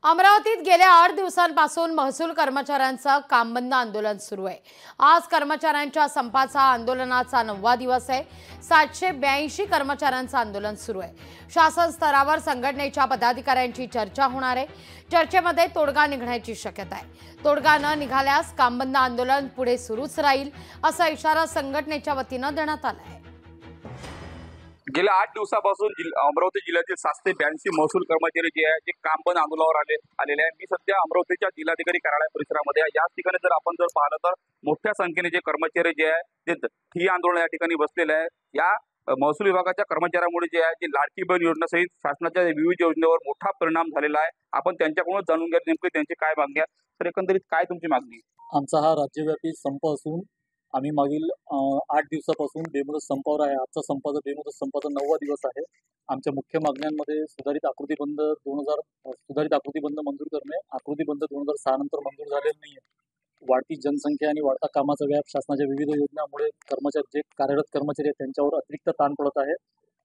अमरावतीत गेल्या 8 दिवसांपासून महसूल कर्मचाऱ्यांचं काम बंद आंदोलन सुरू आहे। आज कर्मचाऱ्यांच्या संपाचा आंदोलनाचा 9वा दिवस आहे। 782 कर्मचाऱ्यांचं आंदोलन सुरू आहे। शासन स्तरावर संघटनेच्या पदाधिकाऱ्यांची चर्चा होणार आहे। चर्चेमध्ये तोडगा निघण्याची शक्यता आहे। तोडगा न निघाल्यास काम बंद आंदोलन पुढे सुरूच राहील असा इशारा संघटनेच्या वतीनं देण्यात आला आहे। गेल्या 8 दिवसापासून अमरावती जिल्ह्यातील 782 महसूल कर्मचारी जे आहे जे काम बंद आंदोलनावर आलेले आहे। मी सध्या अमरावतीच्या जिल्हाधिकारी कार्यालय परिसरामध्ये आहे। याच ठिकाणी जर आपण पाहिलं तर मोठ्या संख्येने जे कर्मचारी जे आहे ते ठिय्या आंदोलन या ठिकाणी बसलेले आहे। या महसूल विभागाच्या कर्मचाऱ्यांमुळे जे आहे जे लाडकी बहीण योजनेसहित शासनाच्या विविध योजनेवर मोठा परिणाम झालेला आहे। आपण त्यांच्याकडून जाणून घ्या नेमकी त्यांची काय मागणी आहे। तर एकंदरीत काय तुमची मागणी? आमचा हा राज्यव्यापी संप असून आम्ही मागील 8 दिवसापासून बेमुदत संपावर आहे। आजचा संपाचा बेमुदत संपाचा 9वा दिवस आहे। आमच्या मुख्य मागण्यांमध्ये सुधारित आकृतीबंध मंजूर करणे, आकृतीबंध 2006 नंतर मंजूर झालेला नाहीये, वाढती जनसंख्या आणि वाढता कामाचा व्याप, शासनाच्या विविध योजनांमुळे जे कार्यरत कर्मचारी आहेत त्यांच्यावर अतिरिक्त ताण पडत आहे।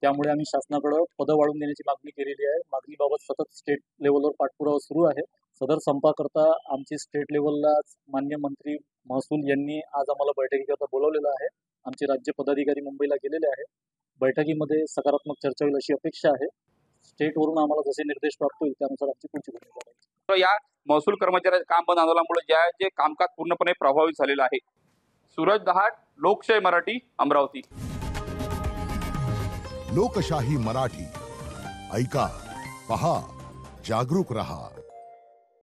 त्यामुळे आम्ही शासनाकडे पद वाढवून देण्याची मागणी केलेली आहे। मागणीबाबत सतत स्टेट लेवलवर पाठपुरावा सुरू आहे। सदर संपाकरता आमची स्टेट लेवलला मान्य मंत्री महसूल यांनी आज आम्हाला बैठकीकरता बोलवलेलं आहे। आमचे राज्य पदाधिकारी मुंबईला गेलेले आहे। बैठकीमध्ये सकारात्मक चर्चा होईल अशी अपेक्षा आहे। स्टेटवरून आम्हाला जसे निर्देश प्राप्त होईल त्यानुसार आमची पुढची भूमिका राहील। तर या महसूल कर्मचाऱ्यांच्या काम बंद आंदोलनामुळे जे आहे जे कामकाज पूर्णपणे प्रभावित झालेलं आहे। सूरज दहाट, लोकशाही मराठी, अमरावती। लोकशाही मराठी ऐका, पहा, जागरूक रहा।